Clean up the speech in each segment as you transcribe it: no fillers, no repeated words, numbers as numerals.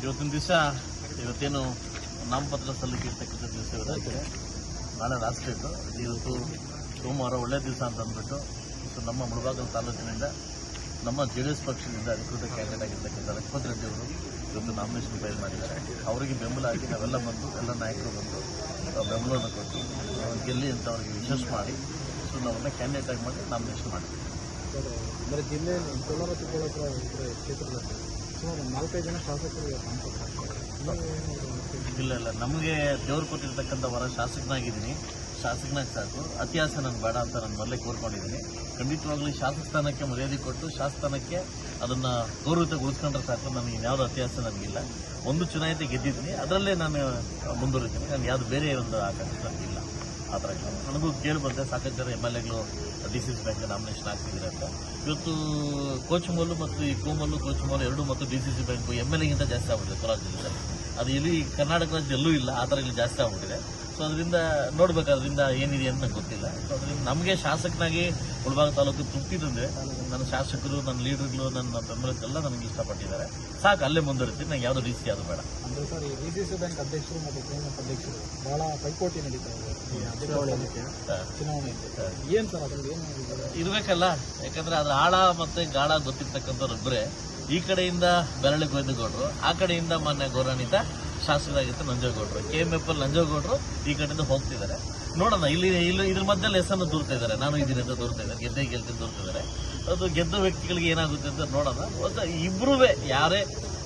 ಇವತ್ತಿನ ದಿವಸ ಇವತ್ತೇನು ನಾಮಪತ್ರ ಸಲ್ಲಿಕೆ ಇರ್ತಕ್ಕಂಥ ದಿವಸ ಇರೋದಾಗಿದೆ. ನಾಳೆ ಲಾಸ್ಟ್ ಡೇಟು. ಇವತ್ತು ಸೋಮವಾರ ಒಳ್ಳೆಯ ದಿವಸ ಅಂತ ಅಂದ್ಬಿಟ್ಟು ನಮ್ಮ ಮುಳಬಾಗಿಲು ತಾಲೂಕಿನಿಂದ ನಮ್ಮ JDS ಪಕ್ಷದಿಂದ ಅಧಿಕೃತ ಕ್ಯಾಂಡಿಡೇಟ್ ಆಗಿರ್ತಕ್ಕಂಥ ಲಕ್ಷ್ಮಣ್ ರೆಡ್ಡಿ ಅವರು ಇವತ್ತು ನಾಮಿನೇಷನ್ ಫೈಲ್ ಮಾಡಿದ್ದಾರೆ. ಅವರಿಗೆ ಬೆಂಬಲ ಆಗಿ ನಾವೆಲ್ಲ ಬಂದು ಎಲ್ಲ ನಾಯಕರು ಬಂದು ಬೆಂಬಲವನ್ನು ಕೊಟ್ಟು ಗೆಲ್ಲಿ ಅಂತ ಅವರಿಗೆ ವಿಶೇಷ ಮಾಡಿ ಅವ್ರನ್ನ ಕ್ಯಾಂಡಿಡೇಟ್ ಆಗಿ ಮಾಡಿ ನಾಮಿನೇಷನ್ ಮಾಡಿದ್ವಿ. ಅಂದರೆ ಜಿಲ್ಲೆಯಲ್ಲಿ ಕೋಲಾರ ಚಿಕ್ಕಬಳ್ಳಾಪುರ ಕ್ಷೇತ್ರದಲ್ಲಿ ಸುಮಾರು 4-5 ಜನ ಶಾಸಕರು ಇಲ್ಲ ನಮಗೆ ದೇವ್ರು ಕೊಟ್ಟಿರ್ತಕ್ಕಂಥ ವರ ಶಾಸಕನಾಗಿದ್ದೀನಿ. ಶಾಸಕನಾಗಿ ಸಾಕು, ಅತಿಹಾಸ ನನಗೆ ಬೇಡ ಅಂತ ನಾನು ಮೊದಲೇ ಕೋರ್ಕೊಂಡಿದ್ದೀನಿ. ಖಂಡಿತವಾಗ್ಲೂ ಶಾಸಕ ಸ್ಥಾನಕ್ಕೆ ಮರ್ಯಾದೆ ಕೊಟ್ಟು ಶಾಸಕಸ್ಥಾನಕ್ಕೆ ಅದನ್ನು ಗೌರವಗೊಳಿಸ್ಕೊಂಡ್ರೆ ಸಾಕು. ನನಗೆ ಇನ್ಯಾವುದೋ ಅತಿಹಾಸ ನನಗಿಲ್ಲ. ಒಂದು ಚುನಾಯಿತಿ ಗೆದ್ದಿದ್ದೀನಿ, ಅದರಲ್ಲೇ ನಾನು ಮುಂದುವರಿತೀನಿ. ನನಗೆ ಯಾವುದು ಬೇರೆ ಒಂದು ಆಕಾಂಕ್ಷೆ ನನಗಿಲ್ಲ. ಆ ಥರ ನನಗೂ ಕೇಳಿ ಬಂದೆ ಸಾಕಷ್ಟು ಜನ MLAಗಳು DCC ಬ್ಯಾಂಕ್ ನಾಮಿನೇಷನ್ ಆಗ್ತಿದ್ದಾರೆ ಅಂತ. ಇವತ್ತು ಕೋಚಮಲ್ಲು ಮತ್ತು ಈ ಕೋಮಲ್ಲು ಕೋಚಮಲ್ಲು ಎರಡು ಮತ್ತು DCC ಬ್ಯಾಂಕ್ MLAಗಿಂತ ಜಾಸ್ತಿ ಆಗ್ಬಿಟ್ಟಿದೆ ಕೋಲಾರ ಜಿಲ್ಲೆಯಲ್ಲಿ. ಅದು ಇಲ್ಲಿ ಕರ್ನಾಟಕ ರಾಜ್ಯ ಎಲ್ಲೂ ಇಲ್ಲ, ಆ ಥರ ಇಲ್ಲಿ ಜಾಸ್ತಿ ಆಗ್ಬಿಟ್ಟಿದೆ. ಸೊ ಅದರಿಂದ ನೋಡ್ಬೇಕು ಅದರಿಂದ ಏನಿದೆ ಅಂತ ನಂಗೆ ಗೊತ್ತಿಲ್ಲ. ಸೊ ಅದರಿಂದ ನಮಗೆ ಶಾಸಕನಾಗಿ ಮುಳಬಾಗ ತಾಲೂಕು ತೃಪ್ತಿ ತಂದೆ. ನನ್ನ ಶಾಸಕರು, ನನ್ನ ಲೀಡರ್ಗಳು, ನನ್ನ ಬೆಂಬಲಕ್ಕೆಲ್ಲ ನನಗೆ ಇಷ್ಟಪಟ್ಟಿದ್ದಾರೆ. ಸಾಕು, ಅಲ್ಲೇ ಮುಂದುವರಿತೀನಿ. ನಂಗೆ ಯಾವುದೋ DC ಅದು ಬೇಡ. ಅಂದರೆ ಸರ್, ಈ DCC ಬ್ಯಾಂಕ್ ಅಧ್ಯಕ್ಷರು ಮತ್ತು KMF ಅಧ್ಯಕ್ಷರು ಬಹಳ ಪೈಪೋಟಿ ನಡೀತಾ ಇದೆ ಚುನಾವಣೆ. ಏನು ಸರ್ ಅದರಲ್ಲಿ ಏನು ಇರಬೇಕಲ್ಲ, ಯಾಕಂದ್ರೆ ಅದ್ರ ಆಳ ಮತ್ತೆ ಗಾಳ ಗೊತ್ತಿರ್ತಕ್ಕಂಥವ್ರು ಒಬ್ಬರೇ. ಈ ಕಡೆಯಿಂದ ಬೆರಳಿ ಗೋವಿಂದಗೌಡರು, ಆ ಕಡೆಯಿಂದ ಮೊನ್ನೆ ಗೌರವಾನ್ವಿತ ಶಾಸಕರಾಗಿತ್ತು ನಂಜೇಗೌಡರು. KMF ಅಲ್ಲಿ ನಂಜೇಗೌಡರು ಈ ಕಡೆಯಿಂದ ಹೋಗ್ತಿದ್ದಾರೆ. ನೋಡೋಣ, ಇಲ್ಲಿ ಇದ್ರ ಮಧ್ಯದಲ್ಲಿ ಹೆಸರನ್ನು ದೂರ್ತಾ ಇದ್ದಾರೆ. ನಾನು ಇದೀನಿ ಅಂತ ದೂರ್ತಾ ಇದ್ದಾರೆ, ಗೆಲ್ತೀನಿ ದೂರ್ತಿದ್ದಾರೆ. ಅದು ಗೆದ್ದ ವ್ಯಕ್ತಿಗಳಿಗೆ ಏನಾಗುತ್ತೆ ಅಂತ ನೋಡೋಣ. ಇಬ್ಬರೂ ಯಾರೇ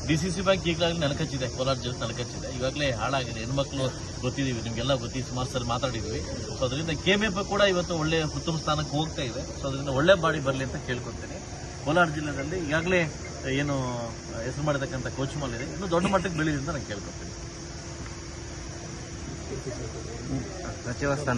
DCC ಬ್ಯಾಂಕ್ ಈಗಾಗಲೇ ನೆಲಕಚ್ಚಿದೆ, ಕೋಲಾರ ಜಿಲ್ಲೆ ನೆಲಕಚ್ಚಿದೆ. ಇವಾಗಲೇ ಹಾಳಾಗಿದೆ. ಹೆಣ್ಮಕ್ಳು ಗೊತ್ತಿದ್ದೀವಿ, ನಿಮಗೆಲ್ಲ ಗೊತ್ತಿದ್ದು ಸುಮಾರು ಸರಿ ಮಾತಾಡಿದ್ವಿ. ಸೊ ಅದರಿಂದ KMF ಕೂಡ ಇವತ್ತು ಒಳ್ಳೆ ಉತ್ತಮ ಸ್ಥಾನಕ್ಕೆ ಹೋಗ್ತಾ ಇದೆ. ಸೊ ಅದರಿಂದ ಒಳ್ಳೆ ಬಾಡಿ ಬರಲಿ ಅಂತ ಕೇಳ್ಕೊಡ್ತೀನಿ. ಕೋಲಾರ ಜಿಲ್ಲೆಯಲ್ಲಿ ಈಗಾಗಲೇ ಏನು ಹೆಸರು ಮಾಡಿರ್ತಕ್ಕಂಥ ಕೋಚಮಲ್ ಇದೆ, ಇನ್ನು ದೊಡ್ಡ ಮಟ್ಟಕ್ಕೆ ಬೆಳೆದಿದೆ ಅಂತ ನಾನು ಕೇಳ್ಕೊಡ್ತೀನಿ. ಸಚಿವ ಸ್ಥಾನ